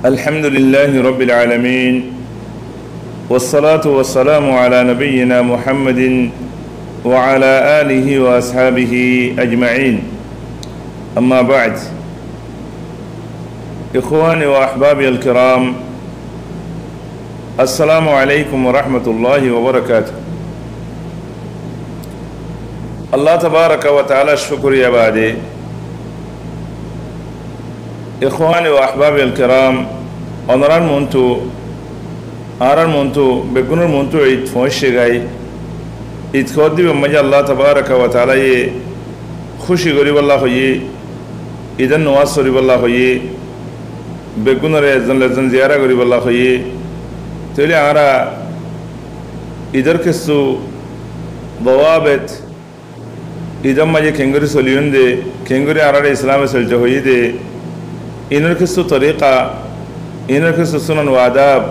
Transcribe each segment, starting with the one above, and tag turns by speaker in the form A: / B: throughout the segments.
A: الحمد لله رب العالمين والصلاة والسلام على نبينا محمد وعلى آله وأصحابه أجمعين أما بعد إخواني وأحبابي الكرام السلام عليكم ورحمة الله وبركاته الله تبارك وتعالى الشكر يا بعدي إخواني وأحبابي الكرام أنران منتو آران منتو بكونر منتو عيد فوشي غاي عيد خودي بمجا الله تبارك وتعالى خوشي غريب الله خوي إذن نواز غريب الله خوي بكونر يزن لزن زيارة غريب الله خوي تولي آرا إدر كسو ضوابط إذن مجا كنغري سوليون دي كنغري آرا الإسلام سلجهوي دي إنر كسو طريقة إنر كسو سنن وآداب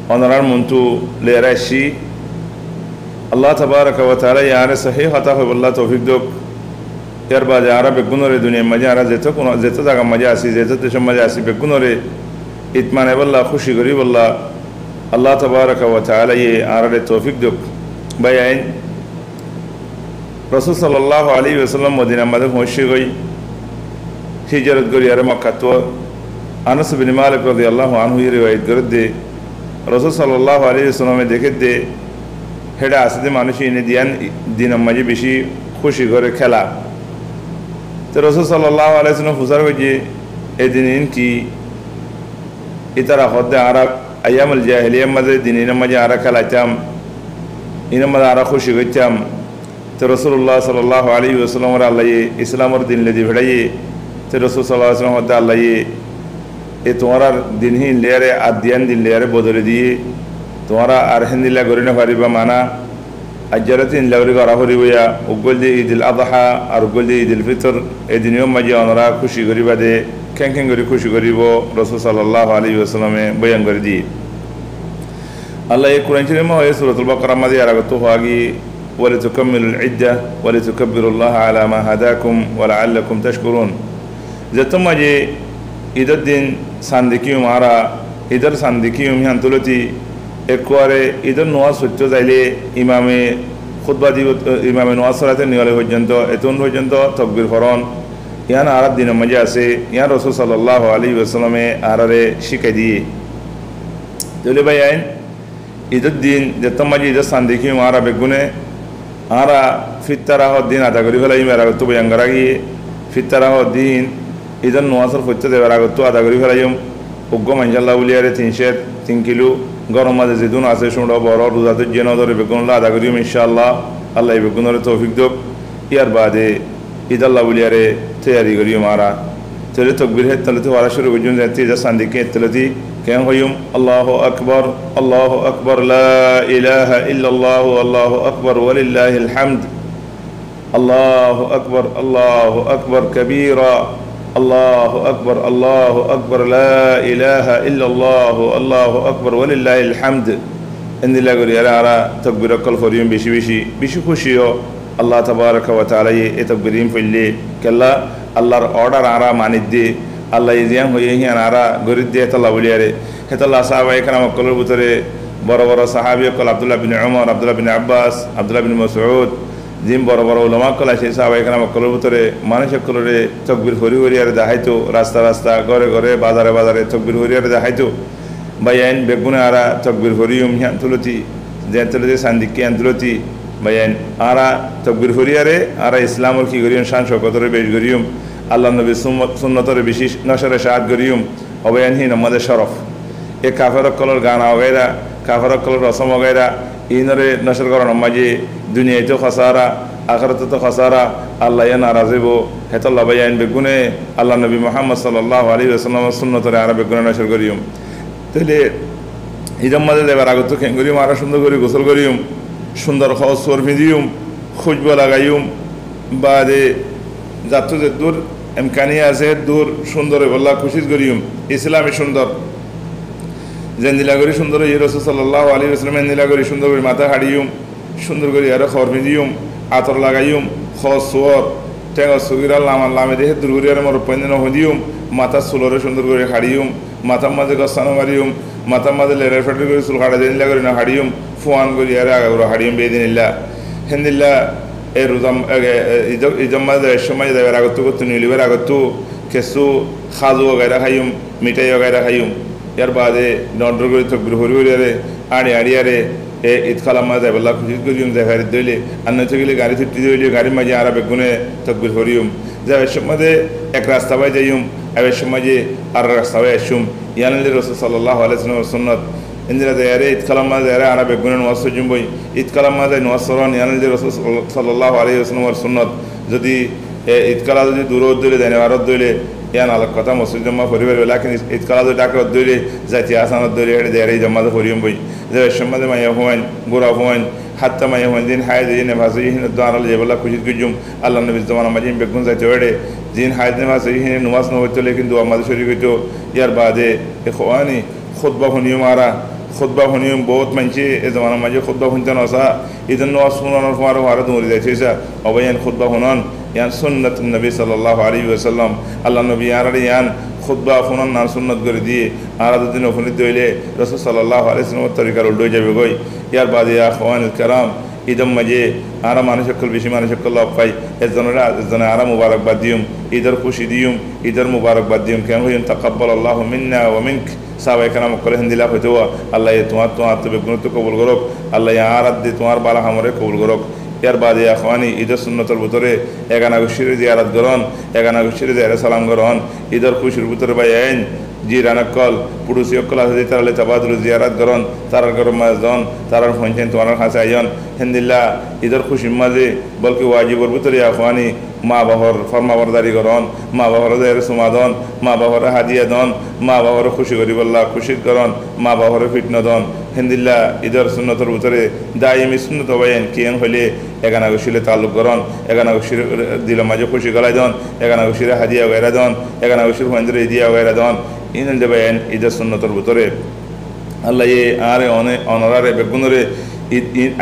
A: ونران منتو ليراشي الله تبارك وتعالى يارى صحيح خطا بالله توفيق دوك يربا جارا بكونوري دنيا مجارا زيتا داغا مجاسي زيتا تشم مجاسي بكونوري إتمان بالله خوشي غريب الله تبارك وتعالى يارى توفيق دوك بيان رسول صلى الله عليه وسلم مدينة مدك موشي غي هجرت غري يارى مكة أنس بن مالك رضي الله عنه رواية قرد رسول صلى الله عليه وسلم দেখে দে হেডা আসতে মানুষ ইনে দিয়ান দিন মাঝে বেশি খুশি করে খেলা তো রসুল সাল্লাল্লাহু আলাইহি ওয়াসাল্লাম ফুসার হয়ে এদিন কি ইতারা হদ্দে আরা আইয়ামুল জাহিলিয়া মাঝে দিনের মাঝে আরা খেলাইতাম ইনের মাঝে আরা খুশি হইতাম তো রাসূলুল্লাহ সাল্লাল্লাহু আলাইহি ওয়াসাল্লাম আল্লাহ ইসলামের দিন লেদি ভেড়াই তো রাসূল সাল্লাল্লাহু আলাইহি ওয়াসাল্লাম হদ্দে আল্লাহ ये तुम्हारा दिन ही लेरे आद्यान दिन लेरे बदले दिए तुम्हारा आरहन दिला गोरिना फारिबा माना अजरतिन लवरी का राहुरी हुआ उगल दे ईदुल अज़हा और उगल दे ईदुल फितर ए दिनियों मजे अनरा खुशी गरीबा दे कैं गरी खुशी गरीबो रसूल सल्लल्लाहु अलैहि वसल्लम में बयान कर दी अल्लाह ये कुरान शरीफ में है सूरह अल-बक़रा में दिया रखतो होगी वलितुकम्मिलुल इद्दा वलितुकब्बिरुल्लाह अला मा हदाकुम वलअल्लकुम तशकुरून जतो मजे इधर दिन सांदिकियों मारा इधर सांदिकियों में अंतुलती एक बारे इधर नवाज सोचो जाइले इमामे खुतबा दी इमामे नवाज सलाते निवाले हो जंतो एतुन हो जंतो तकबीर फरौन यहाँ आरब दिन मजा से यहाँ रसूल सल्लल्लाहु अलैहि वसल्लम में आरारे शिकायत दिए चले भाई आइन इधर दिन जब मजे इधर सांदिकियों मारा बेगुने आरा फितरा हो दिन आधा करी फलाई मेरा तो बयांगरा की फितरा हो दिन इधर नवासर फुच्चे देवरा तो आधा करी फलायम उग्गो मंजल्ला उलियारे 3 किलो गरम मजे जिदुन आसे शुंडो बरो रोजा तो जेनो दरे बेगुन ला आधा करियम इंशाअल्लाह अल्लाह बेगुन रे तौफीक दो यार बादे इधर ला उलियारे तैयारी करियम आरा चले तकबीर है तलते वाला शुरू वजुन जाती जा सांदी के तलती क्या होयम अल्लाहु अकबर ला इलाहा इल्लल्लाह अल्लाहु अकबर वलिल्लाहिल हम्द अल्लाहु अकबर कबीरा अल्लाहु अकबर ला इलाहा इल्लल्लाह अल्लाहु अकबर वलिल्लाहिल हम्द इंदिला गुरी आरा तकबीर कल फरियम बिशी खुशी हो अल्लाह तबारक व तआला ये तकबीरिम फैले कल्ला अल्लाहर ऑर्डर आरा मानिद दे अल्लाह इदियां होये ही आरा गुरी दे तला बुलियारे हेतल्ला साहबा एकराम कलर बुतरे बड़ बड़ सहाबी कल अब्दुल्लाह बिन उमर अब्दुल्लाह बिन अब्बास अब्दुल्लाह बिन मसऊद जिम बड़ बड़ उलमा कला से साहब एकराम कलर बुतरे मानुष कलरे तकबीर हरि हरियारे दाहाइतो रास्ता रास्ता घरे घरे बाजारे बाजारे तकबीर हरियारे दाहाइतो बयान बेगुने आरा तकबीर हरियम हियां तुलती जेतलते सांदिके अंतुलती बयान आरा तकबीर हरियारे आरा इस्लामर की गरियम शान शौकतरे बेश गरियम अल्लाह नबी सुन्नतरे विशेष नशर शाद गरियम अबयान ही नमाज शरफ एक काफिर कलर गाना वगैरह काफिर कलर रसम वगैरह इनरे नशर करो नमाजे दुनिया तो खसारा आखिरत तो खसारा अल्लाह या नाराज़ बो है तो अल्लाह बयान बेगुने अल्लाह नबी मोहम्मद सल्लल्लाहु अलैहि वसल्लम सुन्नत रे आरा बेगुने नशर करियम तेले इदम मदे देवर आगत तो केंगरियम आरा सुंदर करी गोसल करियम सुंदर खाओ सोर फिदियम खुशबू लगायम बादे जातो जे दूर इम्कानिया से दूर सुंदर वल्ला खुशिस करियम इस्लामी सुंदर जेंदिला करी सुंदर ये रसूल सल्लल्लाहु अलैहि वसल्लम जेंदिला करी सुंदर करी माथा हाड़ियम सुंदर करी आरो खर फिदियम आतर लगायम खस सोर টেঙ্গা সুগিরা লামে দেখে দুর্গুরিয়ার মর পঞ্জন হদিউম মাথা সুলরে সুন্দর করে হাড়িউম মাথার মাঝে গসানো মারিউম মাথার মাঝে লেরার ফেটার করে চুল কাটা দিন করি না হাড়িউম ফুয়ান করি আরে আগে হাড়িউম বেদিন ইল্লা হেন্দিল্লা এ রোজাম ইজম মাঝে সময় দেবের আগত করতে নিলিবের আগত কেসু খাজু গাইরা খাইম মিঠাই গাইরা খাইম ইয়ার বাদে নডর করে তকবির হরি হরিয়ারে আড়িয়ারে এ ঈদখালাম মাঝে বল্লা খুশি করিম দেখারি দইলে আর নয় গেলে গাড়ি ছুটি দইলে গাড়ির মাঝে আর বেগুনে তকবির হরিম যাবের সময় এক রাস্তা বাই যাইম এবার সময় আর রাস্তা বাই আসুম ইয়ানলি রসুল সাল্লাল্লাহু আলাইহি ওয়াসাল্লাম সুন্নত ইন্দিরা দেয়ারে ঈদখালাম মাঝে এরা আর বেগুনে নোয়াজ জুম্বই ঈদখালাম মাঝে নোয়াজ সরন ইয়ানলি রসুল সাল্লাল্লাহু আলাইহি ওয়াসাল্লাম সুন্নত যদি ঈদকালা যদি দূর দইলে দেয় ভারত দইলে ইয়ান আলাক কথা মসজিদ জমা পরিবার লাকিন ঈদকালা যদি ডাকে দইলে জাতি আসানত দইলে হেঁটে দেয়ারে জমাতে পরিম বই যে সম্মাদে মাইয়া হুমাইন গোড়া হুমাইন হাত্তা মাইয়া হুমাইন দিন হায় দিন ভাসি হিন দাঁড়াল যেবেলা খুশি গুজুম আল্লাহ নবী জমানা মাজিম বেগুন যাইতে হেঁটে দিন হায় দিন ভাসি হিনে নুমাজ নহইতলে কিন্তু আমাদের শরীর হইতো ইয়ার বাদে এ খোয়ানি খুতবা শুনিও মারা খুতবা শুনিও বহুত মানছি এ জমানা মাঝে খুতবা শুনতে নসা ইদন নোয়াজ শুনানোর পর আরো দৌড়ে যাইছে অবয়ান খুতবা শুনন ইয়ান সুন্নত নবী সাল্লাল্লাহু আলাইহি ওয়াসাল্লাম আল্লাহ নবী ইয়ান খুতবা শুনান নাম সুন্নত করে দিয়ে আর দুদিন উপনীত হইলে রাসূল সাল্লাল্লাহু আলাইহি ওয়াসাল্লামের তরিকার উল্টো যাবে গই ইয়ার বাদে ইয়া আখওয়ানুল কারাম ঈদম মাঝে আরা মানুষ সকল বেশি মানুষ সকল লাভ পাই এজনে আরা মুবারকবাদ দিউম ঈদের খুশি দিউম ঈদের মুবারকবাদ দিউম কেন হইম তাকাব্বালাল্লাহু মিন্না ওয়া মিনক সাহাবায়ে কেরাম করে হিন্দিলা হইতো আল্লাহ তোমার তো বেগুন তো কবুল করক আল্লাহ আরাত দি তোমার বালা হামরে কবুল করক ইয়ার বাদে আখওয়ানি ঈদের সুন্নতের ভিতরে এগানা গুশিরে জিয়ারত করন এগানা গুশিরে জিয়ারে সালাম করন ঈদের খুশির ভিতরে ভাই আইন জিরানকল পুরুষি অকল আছে তাহলে তাবাদুল জিয়ারত করন তারার গরম মাজন তারার ফোনছেন তোমার কাছে আইন হিন্দিল্লা ঈদের খুশির মাঝে বলকি ওয়াজিবর ভিতরে আখওয়ানি মা বাবার ফরমাবরদারি করন মা বাবার দেহের সুমাদন মা বাবার হাদিয়া দন মা বাবার খুশি করি বল্লা খুশি করন মা বাবার ফিটন দন হিন্দিল্লা ঈদের সুন্নতর ভিতরে দায়মি সুন্নত বাইন কিয়ং হইলে এগানা গুশিলে তালুক করন এগানা গুশির দিল মাঝে খুশি গলাই দন এগানা গুশিরে হাদিয়া গাইরা দন এগানা গুশির মন্দিরে ইদিয়া গাইরা দন ইন দেবেন ঈদের সুন্নতর ভিতরে আল্লাহ আরে অনরারে বেগুনরে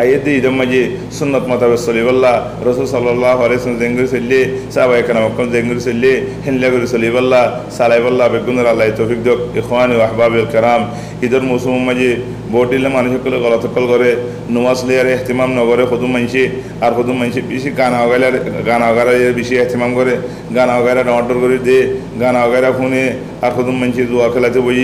A: আইয়েদে ঈদের মাঝে সুন্নত মোতাবে চলিবল্লা রসুল সাল্লাল্লাহু আলাইহি ওয়াসাল্লাম জেঙ্গুরি চললে সাহাবায়ে কেরাম জেঙ্গুরি চললে হিনলা করে চলিবল্লা সালাইবল্লা বেগুনের আল্লাহ তৌফিক দিয়ক ইখওয়ানি ওয়া আহবাবিল কেরাম ঈদের মৌসুম মাঝে বটিলে মানুষ সকলে গলতকল করে নুমাজ লিয়ার এহতিমাম নগরে খুদুম মানছি আর খুদুম মানছি বেশি গান আগারা বেশি এহতিমাম করে গান আগারা অর্ডার করে দে গান আগারা ফোনে আর খুদুম মানছি জুয়া খেলাতে বই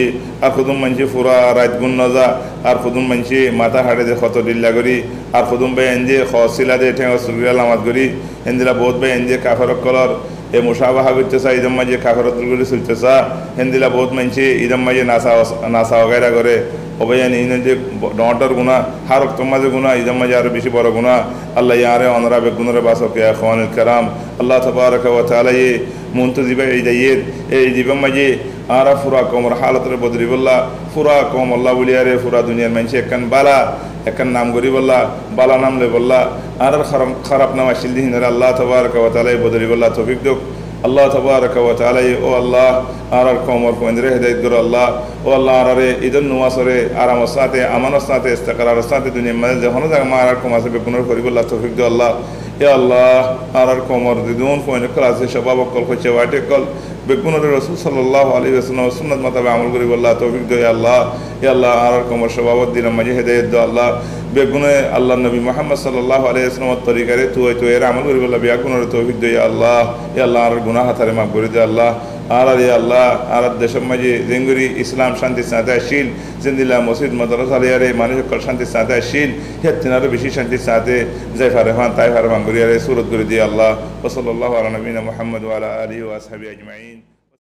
A: আর খুদুম মানছি ফুরা রাত গুণ নজা আর খুদুম মানছি মাথা হাড়ে দে ক্ষত ডিল্লা করি আর খুদুম ভাই এনজে খসিলা দে ঠেঙ্গা সুরিয়া লামাত করি হেন্দিলা বহুত ভাই এনজে কাফারক কলর এ মুসাবাহা করতেছা ঈদম মাঝে কাফারতুল করে চলতেছা হেন্দিলা বহুত মানছি ঈদম মাঝে নাসা ওগাইরা করে অবয়ান ইনে যে ডটার গুণা হারক তোমাজে গুণা ঈদম মাঝে আরো বেশি বড় গুণা আল্লাহ ইয়ারে অনরা বেগুনরে বাসকে আখওয়ানুল কারাম আল্লাহ তাবারাকা ওয়া তাআলা মুনতাজিবা ঈদের এই জীবন মাঝে আরা ফুরা কমর হালতের বদরি বল্লা ফুরা কম আল্লাহ বলিয়ারে ফুরা দুনিয়ার মানুষ একখান বালা একখান নাম করি বললা বালা নাম লে বললা আর খারাপ নাম আসিল দিন আল্লাহ তাবারাকা ওয়া তাআলা বদরি বল্লা তৌফিক দিক আল্লাহ তাবারাকা ওয়া তাআলা ও আল্লাহ আর কমর পন্দ্রে হেদায়েত করো আল্লাহ ও আল্লাহ আরে ঈদুন নুমাসরে আরামের সাথে আমানের সাথে ইস্তেকরার সাথে দুনিয়ার মধ্যে যখন জায়গা মা আর কমাসে বেকুনর করি বল্লা তৌফিক দিও আল্লাহ ইয়া আল্লাহ আর কমর দিদুন ফোনে ক্লাসে সবাব কল কইছে ওয়াটে কল বেকুনর রাসূল সাল্লাল্লাহু আলাইহি ওয়াসাল্লাম সুন্নাত মোতাবেক আমল করি বল্লা তৌফিক দিও ইয়া আল্লাহ আর কমর সবাব দিন মাঝে হেদায়েত দাও আল্লাহ বেগুনে আল্লাহ নবী মুহাম্মদ সাল্লাল্লাহু আলাইহি ওয়াসাল্লামের তরিকারে তুই এর আমল করি বল্লা বেকুনর তৌফিক দিও ইয়া আল্লাহ আর গুনাহ হাতারে মাফ করে দে আল্লাহ আর আল্লাহ আর দেশের মাঝে জেঙ্গুরি ইসলাম শান্তি সাথে আসিল জিন্দিল্লা মসজিদ মাদ্রাসা আলিয়ারে মানুষ শান্তি সাথে আসিল হেতিন আরো বেশি শান্তির সাথে যাই ফারেহান তাই ফারহান করিয়ারে সুরত করে দিয়ে আল্লাহ ওয়া সাল্লাল্লাহু আলা নবিয়িনা মুহাম্মদ ওয়া আলা আলিহি ওয়া আসহাবিহি আজমাইন।